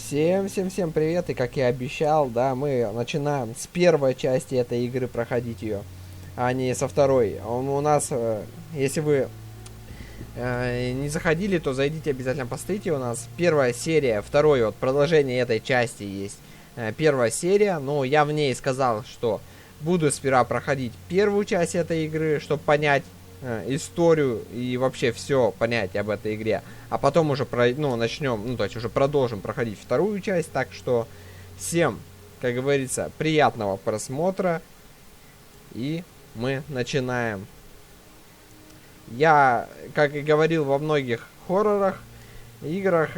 Всем привет, и как я обещал, да, мы начинаем с первой части этой игры проходить ее, а не со второй. У нас, если вы не заходили, то зайдите обязательно, посмотрите, у нас первая серия, второе, вот продолжение этой части есть. Первая серия, но я в ней сказал, что буду сперва проходить первую часть этой игры, чтобы понять историю и вообще все понять об этой игре, а потом уже начнем, то есть уже продолжим проходить вторую часть. Так что всем, как говорится, приятного просмотра, и мы начинаем. Я, как и говорил, во многих хоррорах, играх,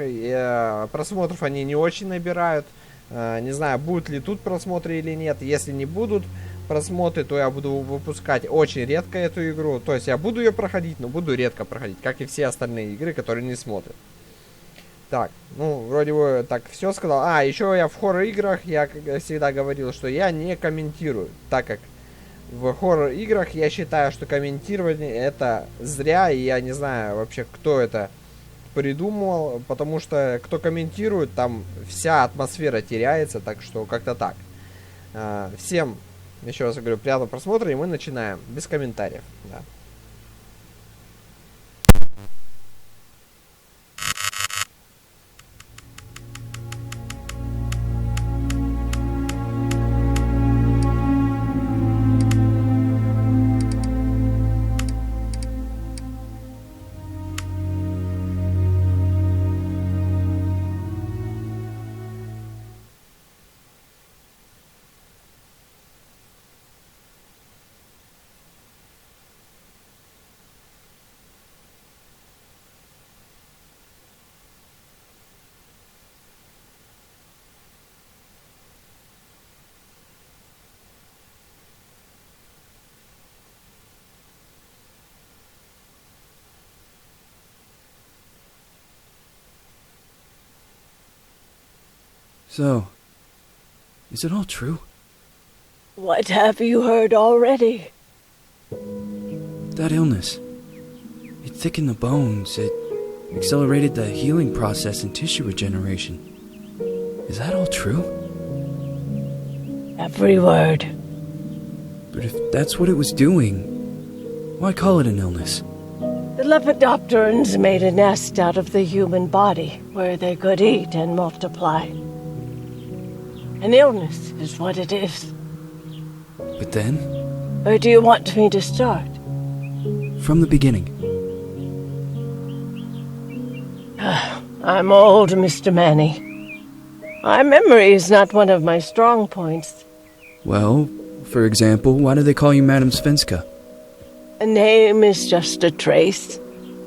просмотров они не очень набирают. Не знаю, будут ли тут просмотры или нет. Если не будут просмотры, то я буду выпускать очень редко эту игру. То есть я буду ее проходить, но буду редко проходить, как и все остальные игры, которые не смотрят. Так, вроде бы так все сказал. Еще я в хоррор-играх, я как всегда говорил, что я не комментирую, так как в хоррор-играх я считаю, что комментирование это зря, и я не знаю вообще, кто это придумал, потому что кто комментирует, там вся атмосфера теряется, так что как-то так. Всем, еще раз говорю, приятного просмотра, и мы начинаем без комментариев. Да. So, is it all true? What have you heard already? That illness. It thickened the bones. It accelerated the healing process and tissue regeneration. Is that all true? Every word. But if that's what it was doing, why call it an illness? The Lepidopterans made a nest out of the human body where they could eat and multiply. An illness is what it is. But then? Where do you want me to start? From the beginning. I'm old, Mr. Manny. My memory is not one of my strong points. Well, for example, why do they call you Madam Svenska? A name is just a trace.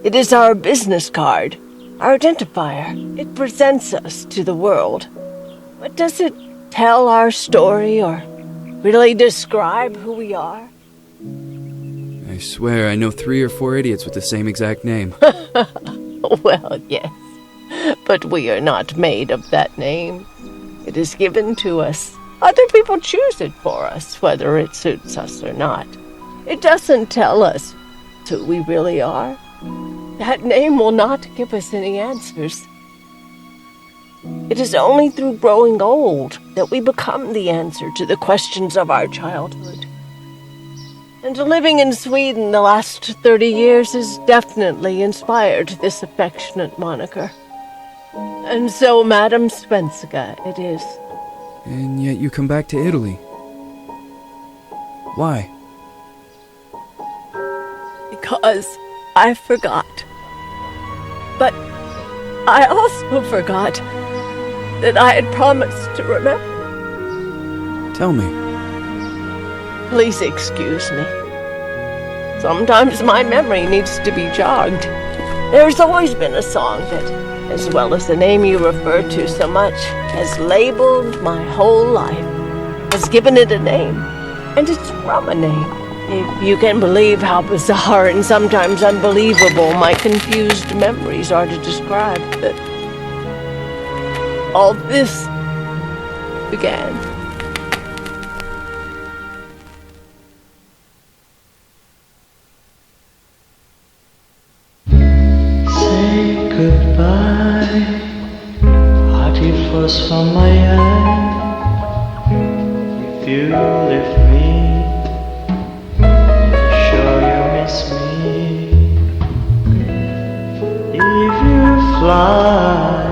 It is our business card, our identifier. It presents us to the world. But does it tell our story or really describe who we are? I swear I know 3 or 4 idiots with the same exact name. Well, yes. But we are not made of that name. It is given to us. Other people choose it for us, whether it suits us or not. It doesn't tell us who we really are. That name will not give us any answers. It is only through growing old that we become the answer to the questions of our childhood. And living in Sweden the last 30 years has definitely inspired this affectionate moniker. And so, Madam Svenska, it is. And yet you come back to Italy. Why? Because I forgot. But I also forgot that I had promised to remember. Tell me. Please excuse me. Sometimes my memory needs to be jogged. There's always been a song that, as well as the name you refer to so much, has labeled my whole life, has given it a name, and it's from a name. If you can believe how bizarre and sometimes unbelievable my confused memories are to describe that all this began. Say goodbye, hearty force from my eye. If you leave me, sure you miss me. If you fly,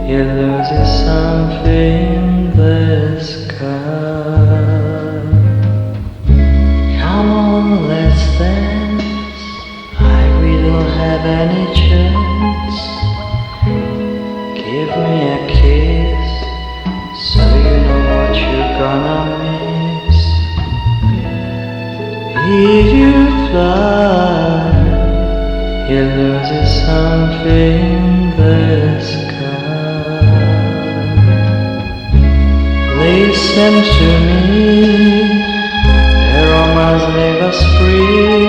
you lose something in the sky. Come on, let's dance. We don't have any chance. Give me a kiss, so you know what you're gonna miss. If you fly, you lose something in the sky. Listen to me, the romance leave us free.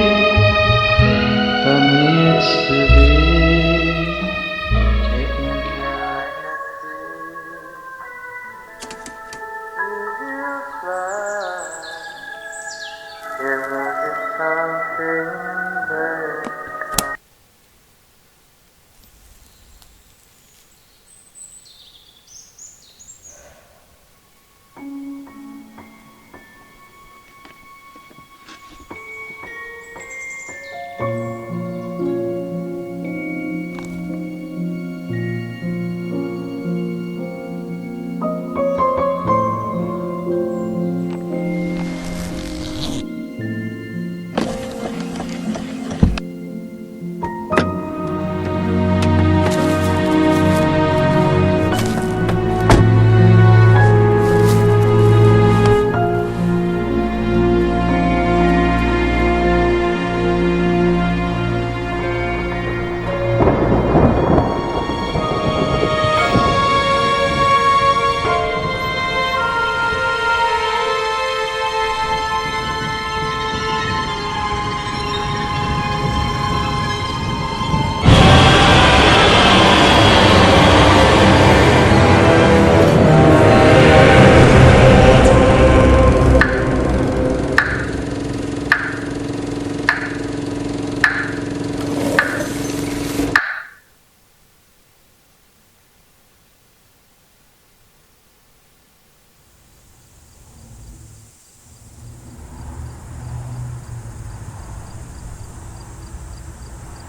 But needs to be taken care of. If you fly, you lose something there.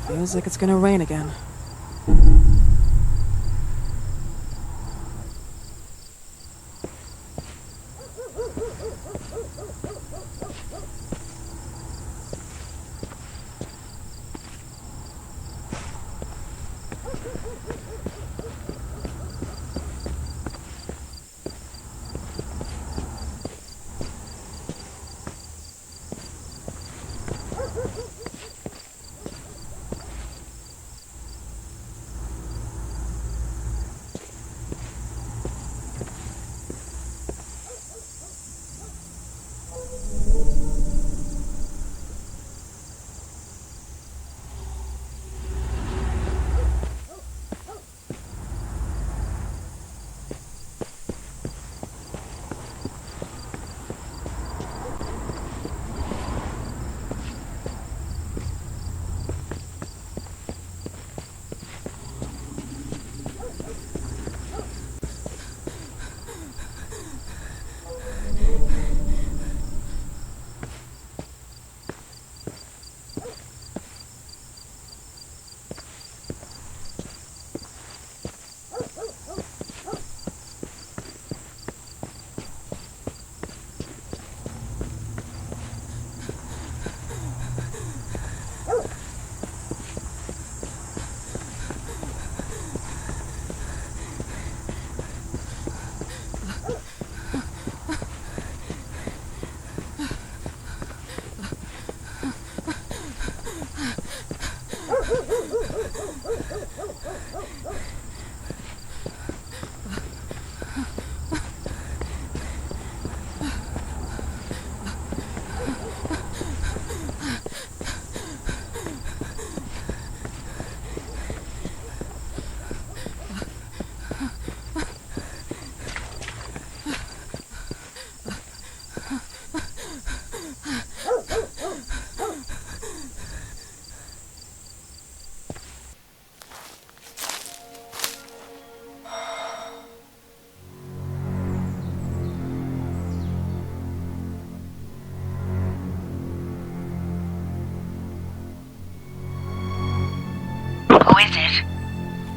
Feels like it's gonna rain again.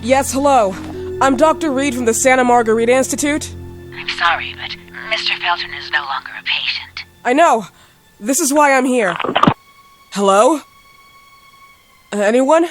Yes, hello. I'm Dr. Reed from the Santa Margarita Institute. I'm sorry, but Mr. Felton is no longer a patient. I know. This is why I'm here. Hello? Anyone?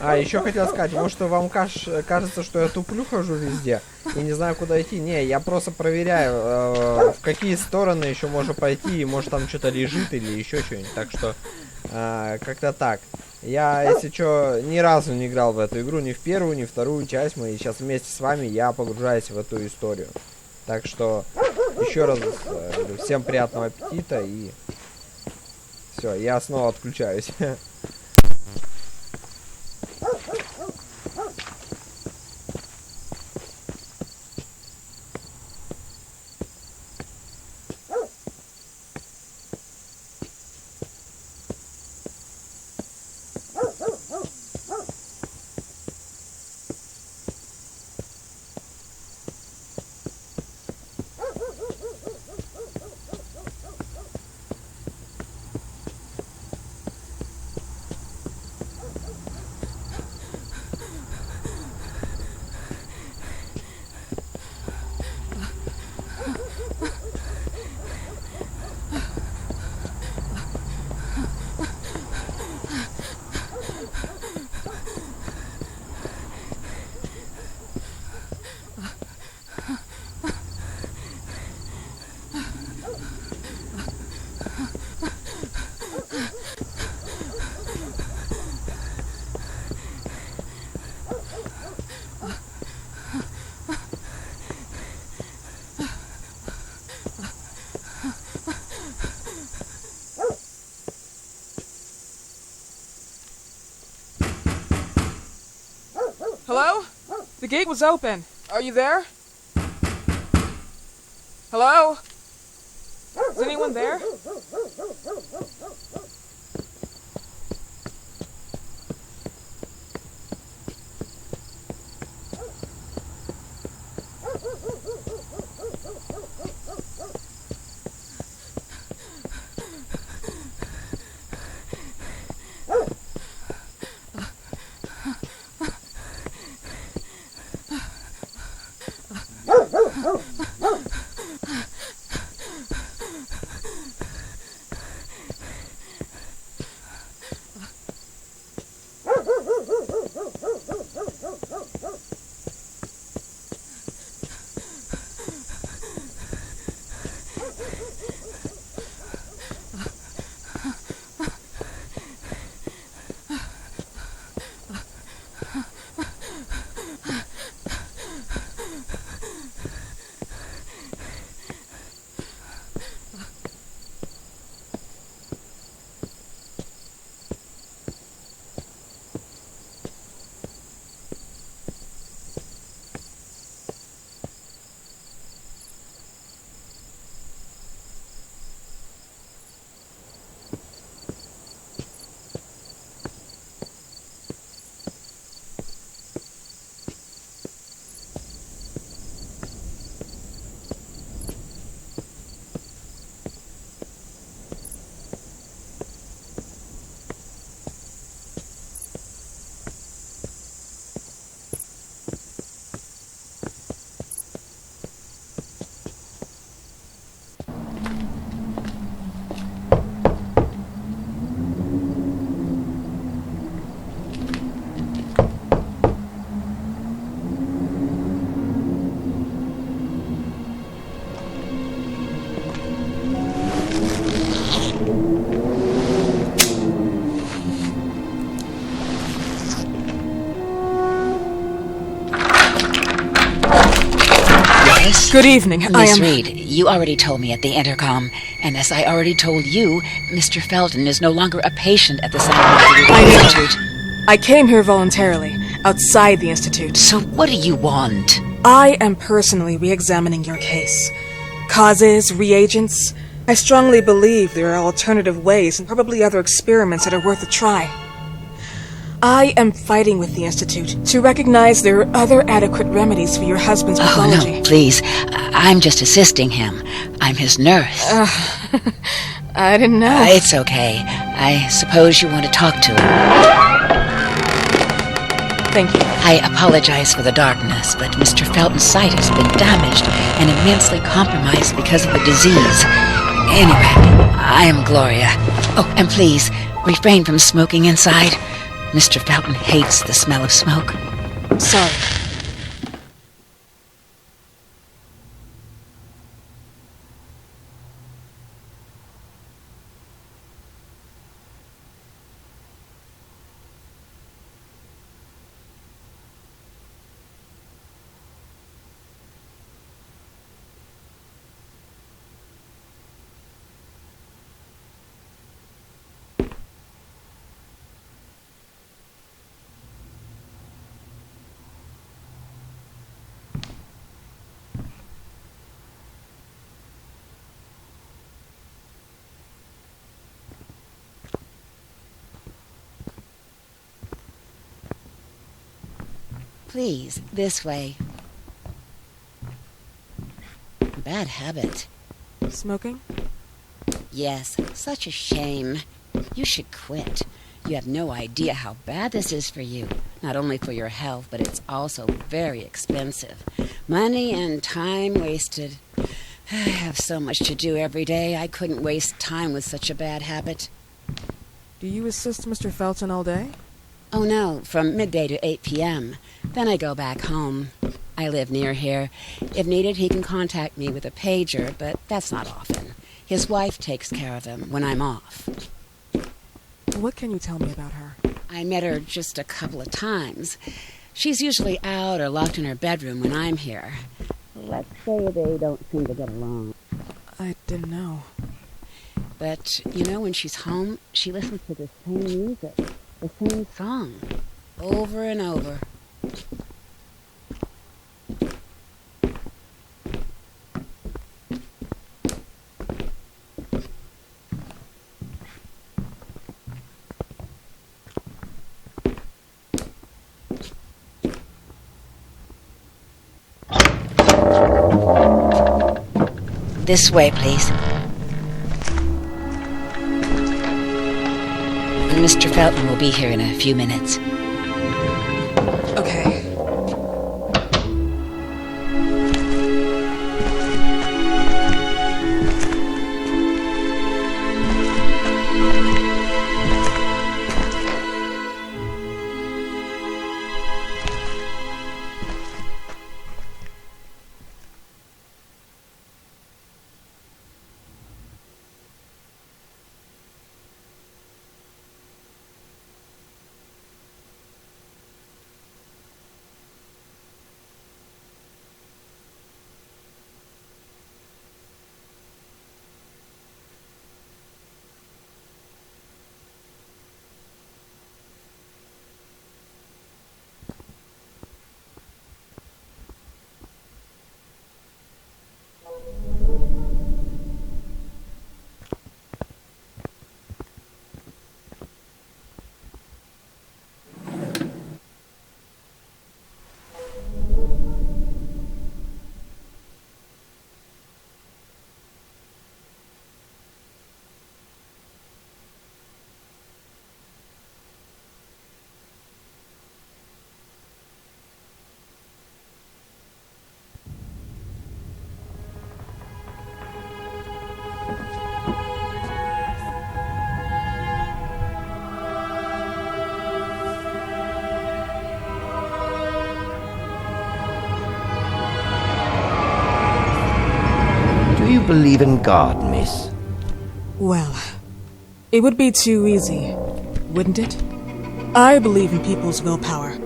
А, еще хотел сказать, может вам кажется, что я туплю хожу везде и не знаю, куда идти. Не, я просто проверяю, в какие стороны еще можно пойти, и может там что-то лежит или еще что-нибудь. Так что, как-то так. Я, если что, ни разу не играл в эту игру, ни в первую, ни в вторую часть. Мы сейчас вместе с вами, я погружаюсь в эту историю. Так что, еще раз говорю, всем приятного аппетита и... Все, я снова отключаюсь. Hello? The gate was open. Are you there? Hello? Is anyone there? Miss? Good evening. I Miss am... Reed, you already told me at the intercom, and as I already told you, Mr. Felton is no longer a patient at the Scientific Institute. I came here voluntarily, outside the Institute. So what do you want? I am personally re-examining your case. Causes, reagents. I strongly believe there are alternative ways and probably other experiments that are worth a try. I am fighting with the Institute to recognize there are other adequate remedies for your husband's pathology. Oh, no, please. I'm just assisting him. I'm his nurse. I didn't know. It's okay. I suppose you want to talk to him. Thank you. I apologize for the darkness, but Mr. Felton's sight has been damaged and immensely compromised because of the disease. Anyway, I am Gloria. Oh, and please, refrain from smoking inside. Mr. Felton hates the smell of smoke. Sorry. Please, this way. Bad habit. Smoking? Yes, such a shame. You should quit. You have no idea how bad this is for you. Not only for your health, but it's also very expensive. Money and time wasted. I have so much to do every day. I couldn't waste time with such a bad habit. Do you assist Mr. Felton all day? Oh no, from midday to 8 p.m. Then I go back home. I live near here. If needed, he can contact me with a pager, but that's not often. His wife takes care of him when I'm off. What can you tell me about her? I met her just a couple of times. She's usually out or locked in her bedroom when I'm here. Let's say they don't seem to get along. I didn't know. But, you know, when she's home, she listens to the same music, the same song, over and over. This way, please. Mr. Felton will be here in a few minutes. Okay. Do you believe in God, miss? Well, it would be too easy, wouldn't it? I believe in people's willpower.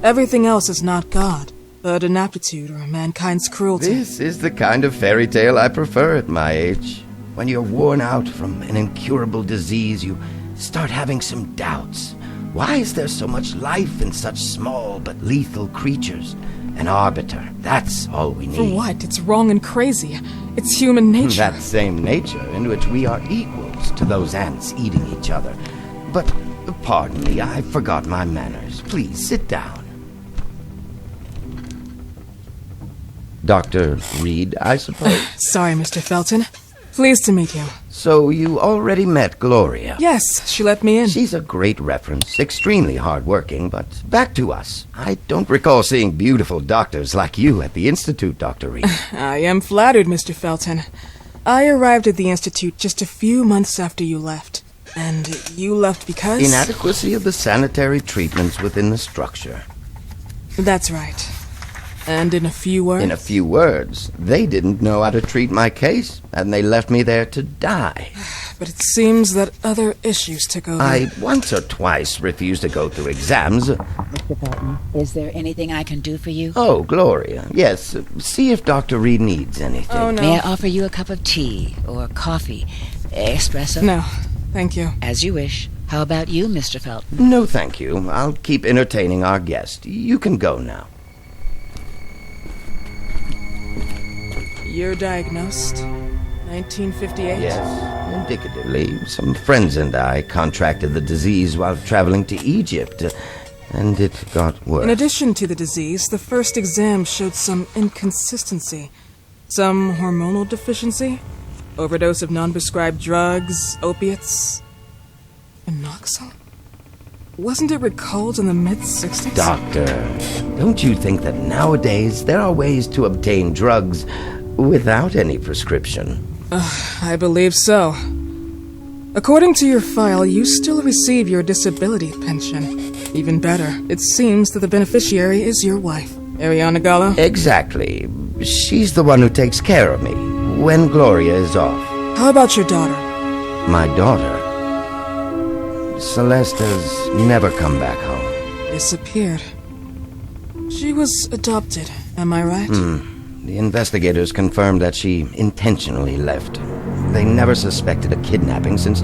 Everything else is not God, but an aptitude or mankind's cruelty. This is the kind of fairy tale I prefer at my age. When you're worn out from an incurable disease, you start having some doubts. Why is there so much life in such small but lethal creatures? An arbiter, that's all we need. For what? It's wrong and crazy. It's human nature. That same nature in which we are equals to those ants eating each other. But, pardon me, I forgot my manners. Please, sit down. Dr. Reed, I suppose? Sorry, Mr. Felton. Pleased to meet you. So you already met Gloria? Yes, she let me in. She's a great reference, extremely hardworking, but back to us. I don't recall seeing beautiful doctors like you at the Institute, Dr. Reed. I am flattered, Mr. Felton. I arrived at the Institute just a few months after you left. And you left because? Inadequacy of the sanitary treatments within the structure. That's right. And in a few words? In a few words, they didn't know how to treat my case, and they left me there to die. But it seems that other issues took over. I once or twice refused to go through exams. Mr. Felton, is there anything I can do for you? Oh, Gloria, yes. See if Dr. Reed needs anything. Oh, no. May I offer you a cup of tea or coffee? Espresso? No, thank you. As you wish. How about you, Mr. Felton? No, thank you. I'll keep entertaining our guest. You can go now. You're diagnosed? 1958? Yes, indicatively. Some friends and I contracted the disease while traveling to Egypt, and it got worse. In addition to the disease, the first exam showed some inconsistency. Some hormonal deficiency? Overdose of non-prescribed drugs, opiates? Phenoxyl? Wasn't it recalled in the mid-60s? Doctor, don't you think that nowadays there are ways to obtain drugs without any prescription? I believe so. According to your file, you still receive your disability pension. Even better, it seems that the beneficiary is your wife, Ariana Gallo. Exactly. She's the one who takes care of me when Gloria is off. How about your daughter? My daughter, Celeste, has never come back home. Disappeared. She was adopted, am I right? The investigators confirmed that she intentionally left. They never suspected a kidnapping since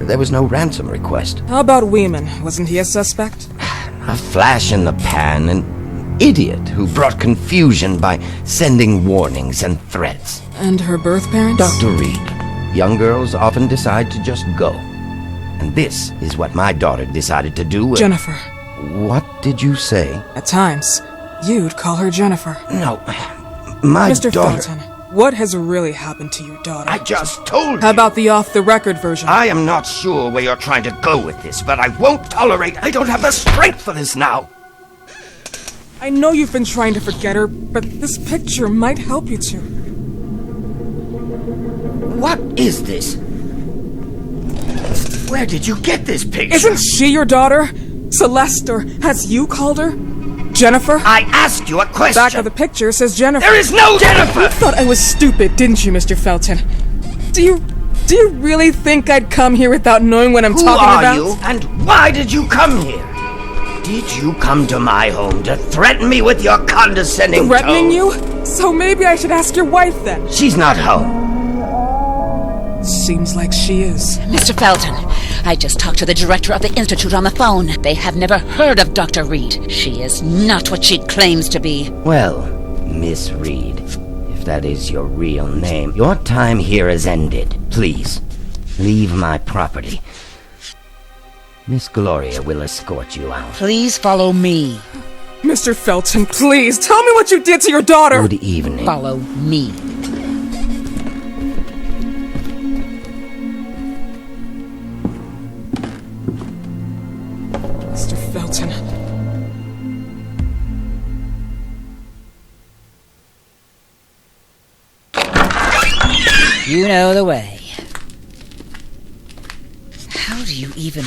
there was no ransom request. How about Weeman? Wasn't he a suspect? A flash in the pan, an idiot who brought confusion by sending warnings and threats. And her birth parents? Dr. Reed, young girls often decide to just go. And this is what my daughter decided to do. Jennifer. What did you say? At times, you'd call her Jennifer. No, my Mr. daughter... Felton, what has really happened to your daughter? I just told you. How about the off-the-record version? I am not sure where you're trying to go with this, but I won't tolerate... I don't have the strength for this now. I know you've been trying to forget her, but this picture might help you to. What is this? Where did you get this picture? Isn't she your daughter? Celeste, or has you called her? Jennifer? I asked you a question. Back of the picture says Jennifer. There is no Jennifer! You thought I was stupid, didn't you, Mr. Felton? Do you really think I'd come here without knowing what I'm talking about? Who are you, and why did you come here? Did you come to my home to threaten me with your condescending Threatening tone? you? So maybe I should ask your wife then. She's not home. Seems like she is. Mr. Felton, I just talked to the director of the Institute on the phone. They have never heard of Dr. Reed. She is not what she claims to be. Well, Miss Reed, if that is your real name, your time here has ended. Please, leave my property. Miss Gloria will escort you out. Please follow me. Mr. Felton, please, tell me what you did to your daughter! Good evening. Follow me. Mr. Felton. You know the way. How do you even...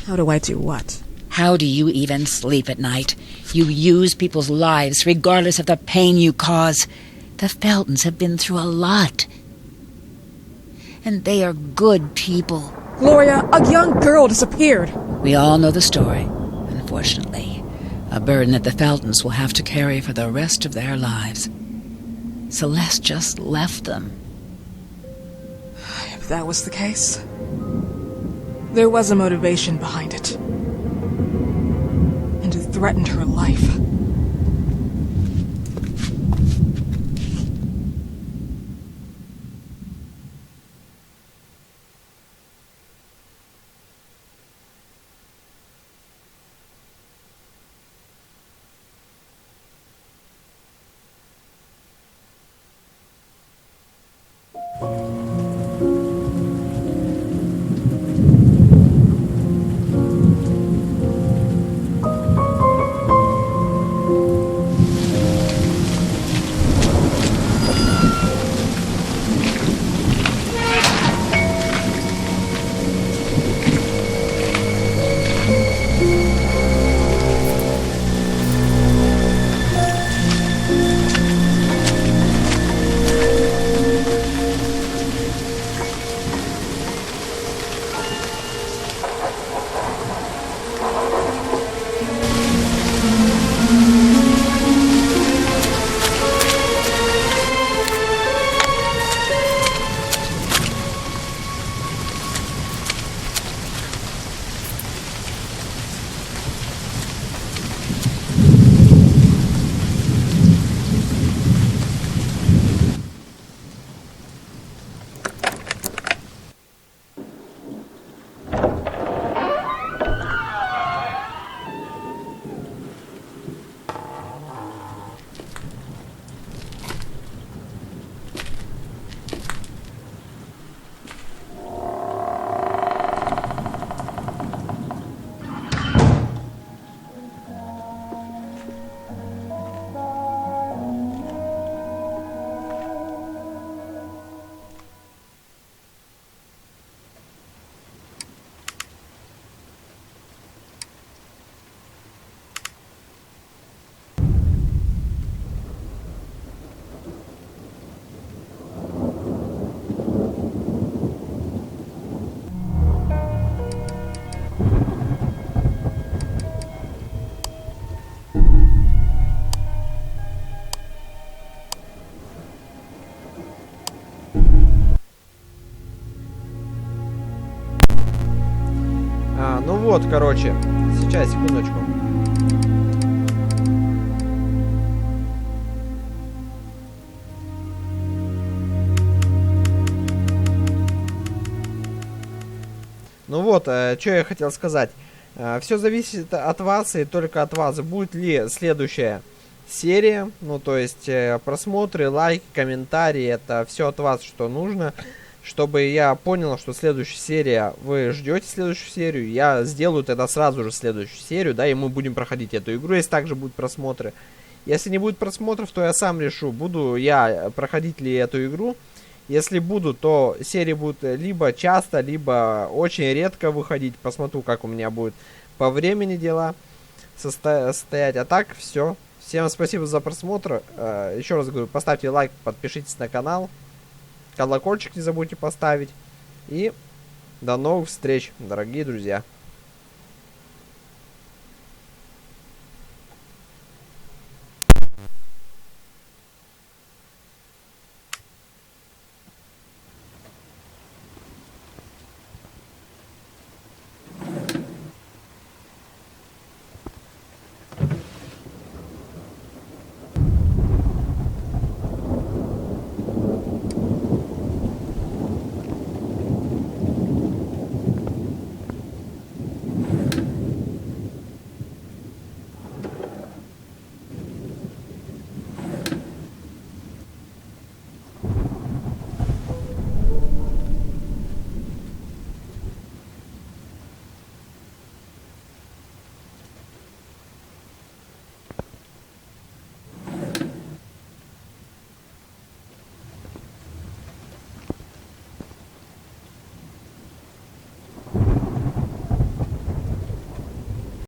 How do I do what? How do you even sleep at night? You use people's lives regardless of the pain you cause. The Feltons have been through a lot. And they are good people. Gloria, a young girl disappeared. We all know the story, unfortunately. A burden that the Feltons will have to carry for the rest of their lives. Celeste just left them. If that was the case, there was a motivation behind it. And it threatened her life. Ну вот, короче, сейчас, секундочку. Ну вот, что я хотел сказать. Все зависит от вас и только от вас. Будет ли следующая серия, ну то есть просмотры, лайки, комментарии, это все от вас, что нужно. Чтобы я понял, что следующая серия, вы ждете следующую серию, я сделаю тогда сразу же следующую серию, да, и мы будем проходить эту игру, если также будут просмотры. Если не будет просмотров, то я сам решу, буду я проходить ли эту игру. Если буду, то серии будут либо часто, либо очень редко выходить. Посмотрю, как у меня будет по времени дела состоять. А так, все. Всем спасибо за просмотр. Еще раз говорю, поставьте лайк, подпишитесь на канал. Колокольчик не забудьте поставить. И до новых встреч, дорогие друзья.